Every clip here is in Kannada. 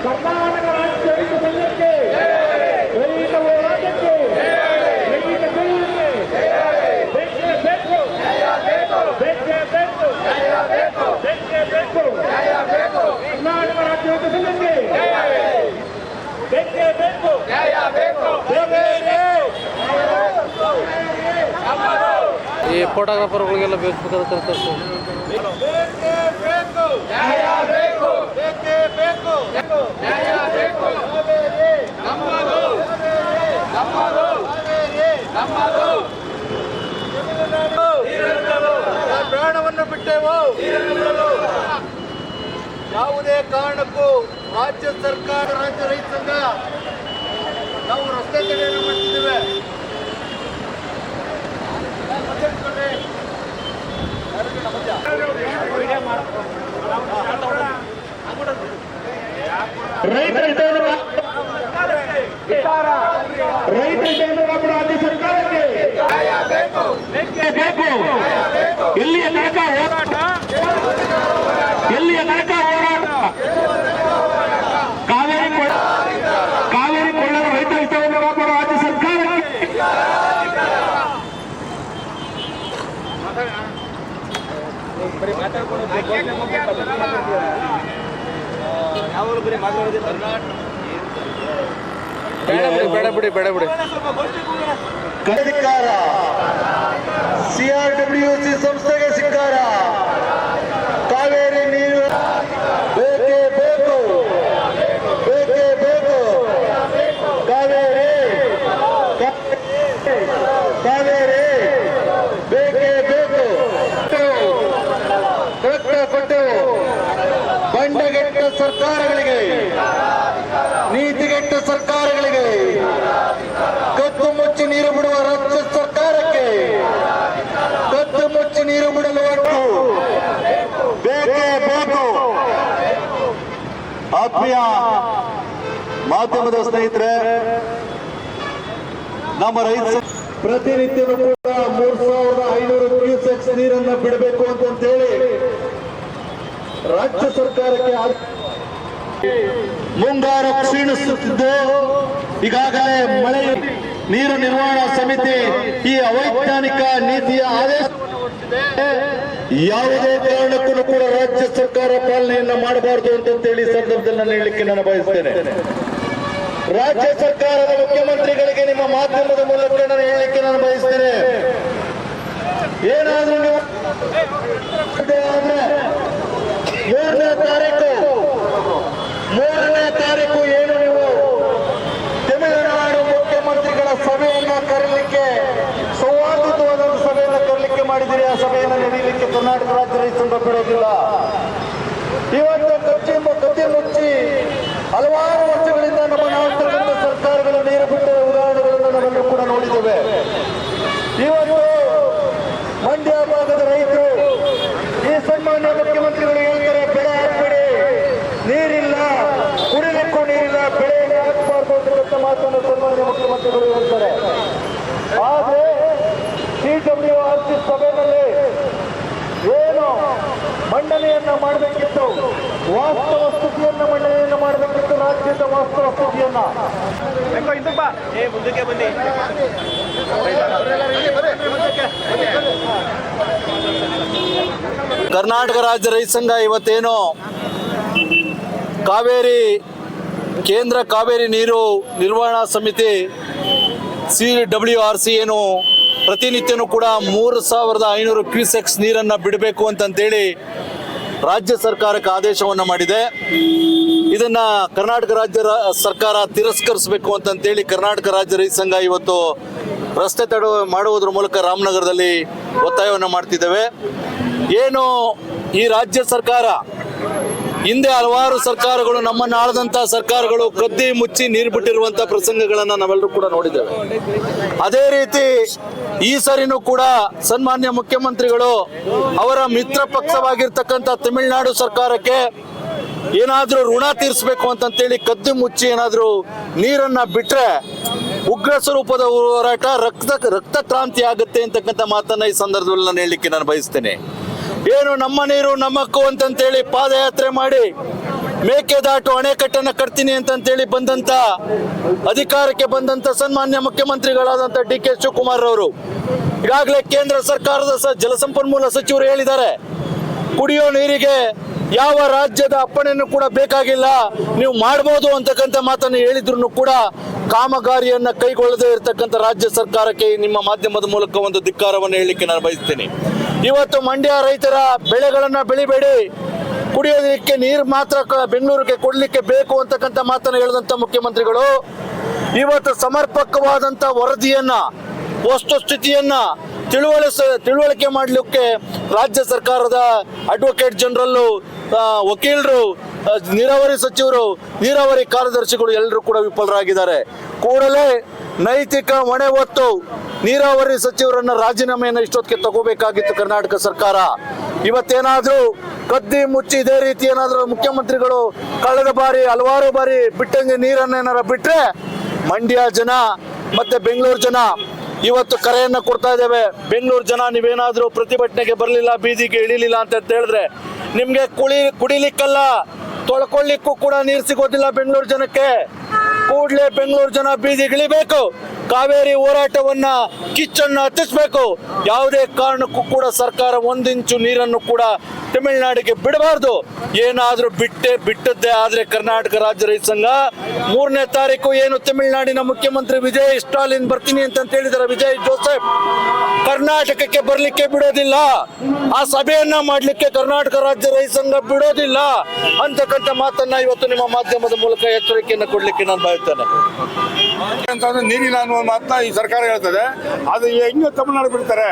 ಕರ್ನಾಟಕ ರಾಜ್ಯ ರೈತ ಸಂಘಕ್ಕೆ, ರೈತ ಹೋರಾಟಕ್ಕೆ, ರೈತ ಕಲ್ಯಾಣಕ್ಕೆ ಬೇಕೇ ಬೇಕು, ಬೇಕೇ ಬೇಕು, ಬೇಕೇ ಬೇಕು. ಕರ್ನಾಟಕ ರಾಜ್ಯ ರೈತ ಸಂಘಕ್ಕೆ ಬೇಕೇ ಬೇಕು, ಈ ಫೋಟೋಗ್ರಾಫರ್ಗಳಿಗೆಲ್ಲ ಬೇಕಾದ ಕರ್ಕೊಂಡು ಪ್ರಾಣವನ್ನು ಬಿಟ್ಟೆವು. ಯಾವುದೇ ಕಾರಣಕ್ಕೂ ರಾಜ್ಯ ಸರ್ಕಾರ, ರಾಜ್ಯ ರೈತ ಸಂಘ ನಾವು ರಸ್ತೆ ತಡೆಯನ್ನು ಮಾಡ್ತಿದ್ದೇವೆ. ರೈತ ರಾಜ್ಯ ಸರ್ಕಾರಕ್ಕೆ ಬೇಕು. ಎಲ್ಲಿಯ ತನಕ ಹೋರಾಟ, ಎಲ್ಲಿಯ ತನಕ ಹೋರಾಟ? ಕಾವೇರಿ ಕೊಳ್ಳದ ರೈತ ಹಿತವನ್ನು ಕಾಪಾಡುವ ರಾಜ್ಯ ಸರ್ಕಾರಕ್ಕೆ ಬೇಡ ಬಿಡಿ ಧಿಕ್ಕಾರ. CRWC ಸಂಸ್ಥೆಗೆ ಧಿಕ್ಕಾರ. ಕಾವೇರಿ ನೀರು ಬೇಕೇ ಬೇಕು, ಬೇಕೇ ಬೇಕು. ಕಾವೇರಿ ಕಾವೇರಿ ಬೇಕೇ ಬೇಕು. ಕಷ್ಟಪಟ್ಟು ಬಂಡಗೆಟ್ಟ ಸರ್ಕಾರಗಳಿಗೆ, ನೀತಿಗೆಟ್ಟ ಸರ್ಕಾರಗಳಿಗೆ, ಕದ್ದು ಮುಚ್ಚಿ ನೀರು ಬಿಡುವ ರಾಜ್ಯ ಸರ್ಕಾರಕ್ಕೆ ಕದ್ದು ಮುಚ್ಚಿ ನೀರು ಬಿಡಲು ಒಟ್ಟು ಬೇಕೇ ಬೇಕು. ಆತ್ಮೀಯ ಮಾಧ್ಯಮದ ಸ್ನೇಹಿತರೆ, ನಮ್ಮ ರೈತ ಪ್ರತಿನಿತ್ಯವೂ ಕೂಡ 3500 ಕ್ಯೂಸೆಕ್ಸ್ ನೀರನ್ನು ಬಿಡಬೇಕು ಅಂತೇಳಿ ರಾಜ್ಯ ಸರ್ಕಾರಕ್ಕೆ ಮುಂಗಾರು ಕ್ಷೀಣಿಸುತ್ತಿದ್ದು, ಈಗಾಗಲೇ ಮಳೆ ನೀರು ನಿರ್ವಹಣಾ ಸಮಿತಿ ಈ ಅವೈಜ್ಞಾನಿಕ ನೀತಿಯ ಆದೇಶ ಯಾವುದೇ ಕಾರಣಕ್ಕೂ ಕೂಡ ರಾಜ್ಯ ಸರ್ಕಾರ ಪಾಲನೆಯನ್ನ ಮಾಡಬಾರದು ಅಂತೇಳಿ ಸಂದರ್ಭದಲ್ಲಿ ನಾನು ಹೇಳಲಿಕ್ಕೆ ನಾನು ಬಯಸ್ತೇನೆ. ರಾಜ್ಯ ಸರ್ಕಾರದ ಮುಖ್ಯಮಂತ್ರಿಗಳಿಗೆ ನಿಮ್ಮ ಮಾಧ್ಯಮದ ಮೂಲಕ ನಾನು ಹೇಳಲಿಕ್ಕೆ ನಾನು ಬಯಸ್ತೇನೆ, ಏನಾದ್ರೂ ನೀವು ಮೂರನೇ ತಾರೀಕು ಏನು ನೀವು ತಮಿಳುನಾಡು ಮುಖ್ಯಮಂತ್ರಿಗಳ ಸಭೆಯನ್ನ ಕರೀಲಿಕ್ಕೆ, ಸೌಹಾರ್ದಯುತವಾದ ಸಭೆಯನ್ನು ಕರೀಲಿಕ್ಕೆ ಮಾಡಿದಿರಿ. ಆ ಸಭೆಯನ್ನು ನಡೆಯಲಿಕ್ಕೆ ಕರ್ನಾಟಕ ರಾಜ್ಯ ರೈತ ಸಂಘ ಬಿಡೋದಿಲ್ಲ. ಇವತ್ತು ಕತ್ತಿ ಮುಚ್ಚಿ ಹಲವಾರು ವರ್ಷಗಳಿಂದ ನಮ್ಮ ನಾಲ್ಕರಿಂದ ಸರ್ಕಾರಗಳು ನೀರು ಬಿಟ್ಟ ಉದಾಹರಣೆಗಳನ್ನು ನಾವೆಲ್ಲರೂ ಕೂಡ ನೋಡಿದ್ದೇವೆ. ಇವತ್ತು ಮಂಡ್ಯ ಭಾಗದ ರೈತರು ಈ ಸನ್ಮಾನ್ಯ ಮುಖ್ಯಮಂತ್ರಿಗಳು ಹೇಳ್ತಾರೆ, ಬೆಳೆ ಹಾಕ್ಬೇಡಿ, ನೀರಿಲ್ಲ, ಕುಡಿಲಿಕ್ಕೂ ನೀರಿಲ್ಲ, ಬೆಳೆ ಹಾಕಬಾರ್ದು ಅಂತ ಮಾತನ್ನು ಸನ್ಮಾನ್ಯ ಮುಖ್ಯಮಂತ್ರಿಗಳು ಹೇಳ್ತಾರೆ. ಆದರೆ CWRC ಸಭೆಯಲ್ಲಿ ಏನು ಮಂಡನೆಯನ್ನ ಮಾಡಬೇಕಿತ್ತು, ವಾಸ್ತವ ಸ್ಥಿತಿಯನ್ನ ಮಂಡನೆಯನ್ನ ಮಾಡಬೇಕಿತ್ತು, ರಾಜ್ಯದ ವಾಸ್ತವ ಸ್ಥಿತಿಯನ್ನ. ಮುಂದಕ್ಕೆ ಬನ್ನಿ. ಕರ್ನಾಟಕ ರಾಜ್ಯ ರೈತ ಸಂಘ ಇವತ್ತೇನು ಕಾವೇರಿ ಕೇಂದ್ರ ಕಾವೇರಿ ನೀರು ನಿರ್ವಹಣಾ ಸಮಿತಿ CWRC ಏನು ಪ್ರತಿನಿತ್ಯನೂ ಕೂಡ 3500 ಕ್ಯೂಸೆಕ್ಸ್ ನೀರನ್ನು ಬಿಡಬೇಕು ಅಂತಂತೇಳಿ ರಾಜ್ಯ ಸರ್ಕಾರಕ್ಕೆ ಆದೇಶವನ್ನು ಮಾಡಿದೆ. ಇದನ್ನು ಕರ್ನಾಟಕ ರಾಜ್ಯ ಸರ್ಕಾರ ತಿರಸ್ಕರಿಸಬೇಕು ಅಂತಂತೇಳಿ ಕರ್ನಾಟಕ ರಾಜ್ಯ ರೈತ ಸಂಘ ಇವತ್ತು ರಸ್ತೆ ತಡೆ ಮಾಡುವುದರ ಮೂಲಕ ರಾಮನಗರದಲ್ಲಿ ಒತ್ತಾಯವನ್ನು ಮಾಡ್ತಿದ್ದೇವೆ. ಏನು ಈ ರಾಜ್ಯ ಸರ್ಕಾರ ಹಿಂದೆ ಹಲವಾರು ಸರ್ಕಾರಗಳು, ನಮ್ಮನ್ನು ಆಳದಂಥ ಸರ್ಕಾರಗಳು ಕದ್ದಿ ಮುಚ್ಚಿ ನೀರು ಬಿಟ್ಟಿರುವಂಥ ಪ್ರಸಂಗಗಳನ್ನು ನಾವೆಲ್ಲರೂ ಕೂಡ ನೋಡಿದ್ದೇವೆ. ಅದೇ ರೀತಿ ಈ ಸರಿನೂ ಕೂಡ ಸನ್ಮಾನ್ಯ ಮುಖ್ಯಮಂತ್ರಿಗಳು ಅವರ ಮಿತ್ರ ಪಕ್ಷವಾಗಿರ್ತಕ್ಕಂಥ ತಮಿಳುನಾಡು ಸರ್ಕಾರಕ್ಕೆ ಏನಾದರೂ ಋಣ ತೀರಿಸಬೇಕು ಅಂತಂತೇಳಿ ಕದ್ದು ಮುಚ್ಚಿ ಏನಾದರೂ ನೀರನ್ನು ಬಿಟ್ಟರೆ ಉಗ್ರ ಸ್ವರೂಪದ ಹೋರಾಟ, ರಕ್ತ ಕ್ರಾಂತಿ ಆಗುತ್ತೆ ಅಂತಕ್ಕಂಥ ಮಾತನ್ನು ಈ ಸಂದರ್ಭದಲ್ಲಿ ನಾನು ಹೇಳಲಿಕ್ಕೆ ನಾನು ಬಯಸ್ತೇನೆ. ಏನು ನಮ್ಮ ನೀರು ನಮ್ಮಕ್ಕು ಅಂತಂತೇಳಿ ಪಾದಯಾತ್ರೆ ಮಾಡಿ ಮೇಕೆದಾಟು ಅಣೆಕಟ್ಟನ್ನು ಕಟ್ತೀನಿ ಅಂತೇಳಿ ಬಂದಂತ ಅಧಿಕಾರಕ್ಕೆ ಬಂದಂತ ಸನ್ಮಾನ್ಯ ಮುಖ್ಯಮಂತ್ರಿಗಳಾದಂಥ DK ಶಿವಕುಮಾರ್ ಅವರು ಈಗಾಗಲೇ ಕೇಂದ್ರ ಸರ್ಕಾರದ ಜಲಸಂಪನ್ಮೂಲ ಸಚಿವರು ಹೇಳಿದ್ದಾರೆ, ಕುಡಿಯೋ ನೀರಿಗೆ ಯಾವ ರಾಜ್ಯದ ಅಪ್ಪಣೆಯನ್ನು ಕೂಡ ಬೇಕಾಗಿಲ್ಲ, ನೀವು ಮಾಡಬಹುದು ಅಂತಕ್ಕಂಥ ಮಾತನ್ನು ಹೇಳಿದ್ರು ಕೂಡ ಕಾಮಗಾರಿಯನ್ನ ಕೈಗೊಳ್ಳದೇ ಇರತಕ್ಕಂಥ ರಾಜ್ಯ ಸರ್ಕಾರಕ್ಕೆ ನಿಮ್ಮ ಮಾಧ್ಯಮದ ಮೂಲಕ ಒಂದು ಧಿಕ್ಕಾರವನ್ನು ಹೇಳಲಿಕ್ಕೆ ನಾನು ಬಯಸ್ತೇನೆ. ಇವತ್ತು ಮಂಡ್ಯ ರೈತರ ಬೆಳೆಗಳನ್ನ ಬೆಳಿಬೇಡಿ, ಕುಡಿಯೋದಕ್ಕೆ ನೀರು ಮಾತ್ರ ಬೆಂಗಳೂರಿಗೆ ಕೊಡ್ಲಿಕ್ಕೆ ಬೇಕು ಅಂತಕ್ಕಂಥ ಮಾತನ್ನು ಹೇಳಿದಂತ ಮುಖ್ಯಮಂತ್ರಿಗಳು ಇವತ್ತು ಸಮರ್ಪಕವಾದಂತ ವರದಿಯನ್ನ, ವಸ್ತುಸ್ಥಿತಿಯನ್ನ ತಿಳುವಳಿಕೆ ಮಾಡಲಿಕ್ಕೆ ರಾಜ್ಯ ಸರ್ಕಾರದ ಅಡ್ವೊಕೇಟ್ ಜನರಲ್ಲು, ವಕೀಲರು, ನೀರಾವರಿ ಸಚಿವರು, ನೀರಾವರಿ ಕಾರ್ಯದರ್ಶಿಗಳು ಎಲ್ಲರೂ ಕೂಡ ವಿಫಲರಾಗಿದ್ದಾರೆ. ಕೂಡಲೇ ನೈತಿಕ ಹೊಣೆ ಹೊತ್ತು ನೀರಾವರಿ ಸಚಿವರನ್ನ ರಾಜೀನಾಮೆಯನ್ನು ಇಷ್ಟೊತ್ತಿಗೆ ತಗೋಬೇಕಾಗಿತ್ತು ಕರ್ನಾಟಕ ಸರ್ಕಾರ. ಇವತ್ತೇನಾದ್ರೂ ಕದ್ದಿ ಮುಚ್ಚಿ ಇದೇ ರೀತಿ ಏನಾದ್ರೂ ಮುಖ್ಯಮಂತ್ರಿಗಳು ಕಳೆದ ಬಾರಿ ಹಲವಾರು ಬಾರಿ ಬಿಟ್ಟಂಗೆ ನೀರನ್ನೇನಾರ ಬಿಟ್ರೆ ಮಂಡ್ಯ ಜನ ಮತ್ತೆ ಬೆಂಗಳೂರು ಜನ ಇವತ್ತು ಕರೆಯನ್ನ ಕೊಡ್ತಾ ಇದ್ದೇವೆ. ಬೆಂಗಳೂರು ಜನ ನೀವೇನಾದ್ರೂ ಪ್ರತಿಭಟನೆಗೆ ಬರಲಿಲ್ಲ, ಬೀದಿಗೆ ಇಳಿಲಿಲ್ಲ ಅಂತ ಹೇಳಿದ್ರೆ ನಿಮ್ಗೆ ಕುಡಿಲಿಕ್ಕಲ್ಲ, ತೊಳ್ಕೊಳ್ಳಿಕ್ಕೂ ಕೂಡ ನೀರು ಸಿಗೋದಿಲ್ಲ ಬೆಂಗಳೂರು ಜನಕ್ಕೆ. ಕೂಡಲೇ ಬೆಂಗಳೂರು ಜನ ಬೀದಿಗಿಳಿಬೇಕು, ಕಾವೇರಿ ಹೋರಾಟವನ್ನ ಕಿಚ್ಚನ್ನು ಹತ್ತಿಸ್ಬೇಕು. ಯಾವುದೇ ಕಾರಣಕ್ಕೂ ಕೂಡ ಸರ್ಕಾರ ಒಂದಿಂಚು ನೀರನ್ನು ಕೂಡ ತಮಿಳುನಾಡಿಗೆ ಬಿಡಬಾರ್ದು. ಏನಾದ್ರೂ ಬಿಟ್ಟದ್ದೇ ಆದ್ರೆ ಕರ್ನಾಟಕ ರಾಜ್ಯ ರೈತ ಸಂಘ 3ನೇ ತಾರೀಕು ಏನು ತಮಿಳುನಾಡಿನ ಮುಖ್ಯಮಂತ್ರಿ ವಿಜಯ್ ಸ್ಟಾಲಿನ್ ಬರ್ತೀನಿ ಅಂತ ಹೇಳಿದ್ದಾರೆ, ವಿಜಯ್ ಜೋಸೆಫ್ ಕರ್ನಾಟಕಕ್ಕೆ ಬರ್ಲಿಕ್ಕೆ ಬಿಡೋದಿಲ್ಲ, ಆ ಸಭೆಯನ್ನ ಮಾಡ್ಲಿಕ್ಕೆ ಕರ್ನಾಟಕ ರಾಜ್ಯ ರೈತ ಸಂಘ ಬಿಡೋದಿಲ್ಲ ಅಂತಕ್ಕಂಥ ಮಾತನ್ನ ಇವತ್ತು ನಿಮ್ಮ ಮಾಧ್ಯಮದ ಮೂಲಕ ಎಚ್ಚರಿಕೆಯನ್ನು ಕೊಡ್ಲಿಕ್ಕೆ ನಾನು ಬಯಸ್ತೇನೆ. ಅಂತಂದ್ರೆ ನೀರಿಲ್ಲ ಅನ್ನುವ ಮಾತನ್ನ ಈ ಸರ್ಕಾರ ಹೇಳ್ತದೆ. ಅದು ಹೆಂಗೆ ತಮಿಳುನಾಡು ಬಿಡ್ತಾರೆ?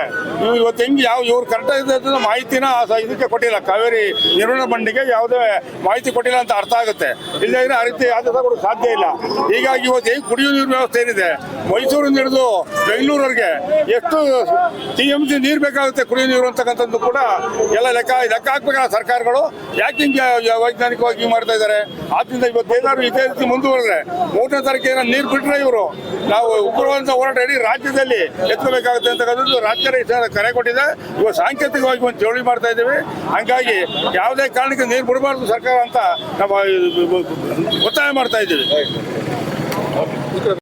ಇವತ್ತು ಹೆಂಗೆ ಇವ್ರು ಕರೆಕ್ಟ್ ಮಾಹಿತಿನ ಇದಕ್ಕೆ ಕೊಟ್ಟಿಲ್ಲ, ಕಾವೇರಿ ನಿರ್ವಹಣಾ ಬಂಡಿಗೆ ಯಾವುದೇ ಮಾಹಿತಿ ಕೊಟ್ಟಿಲ್ಲ ಅಂತ ಅರ್ಥ ಆಗುತ್ತೆ. ಇಲ್ಲದ್ರೆ ಆ ರೀತಿ ಆದೇಶ ಕೊಡೋಕೆ ಸಾಧ್ಯ ಇಲ್ಲ. ಹೀಗಾಗಿ ಇವತ್ತು ಹೆಂಗೆ ಕುಡಿಯುವ ನೀರು ವ್ಯವಸ್ಥೆ ಏನಿದೆ, ಮೈಸೂರಿಂದ ಹಿಡಿದು ಬೆಂಗಳೂರವರೆಗೆ ಎಷ್ಟು TMC ನೀರು ಬೇಕಾಗುತ್ತೆ ಕುಡಿಯುವ ನೀರು ಅಂತಕ್ಕಂಥದ್ದು ಕೂಡ ಎಲ್ಲ ಲೆಕ್ಕ ಹಾಕ್ಬೇಕಲ್ಲ ಸರ್ಕಾರಗಳು. ಯಾಕೆ ಹಿಂಗೆ ವೈಜ್ಞಾನಿಕವಾಗಿ ಮಾಡ್ತಾ ಇದ್ದಾರೆ? ಆದ್ರಿಂದ ಇವತ್ತು ಏನಾದ್ರು ಇದೇ ರೀತಿ ಮುಂದುವರೆದ್ರೆ 3ನೇ ತಾರೀಕಿನ ನೀರು ಬಿಟ್ಟರೆ ಇವರು ನಾವು ಉಗ್ರವಾದ ಹೋರಾಟ ಇಡೀ ರಾಜ್ಯದಲ್ಲಿ ಎತ್ತಬೇಕಾಗುತ್ತೆ ಅಂತಕ್ಕಂಥದ್ದು ರಾಜ್ಯ ರೈತ ಕರೆ ಕೊಟ್ಟಿದೆ. ಇವಾಗ ಸಾಂಕೇತಿಕವಾಗಿ ಒಂದು ಜೋಳಿ ಮಾಡ್ತಾ ಇದ್ದೀವಿ. ಹಂಗಾಗಿ ಯಾವುದೇ ಕಾರಣಕ್ಕೆ ನೀರು ಬಿಡಬಾರ್ದು ಸರ್ಕಾರ ಅಂತ ನಾವು ಒತ್ತಾಯ ಮಾಡ್ತಾ ಇದ್ದೀವಿ.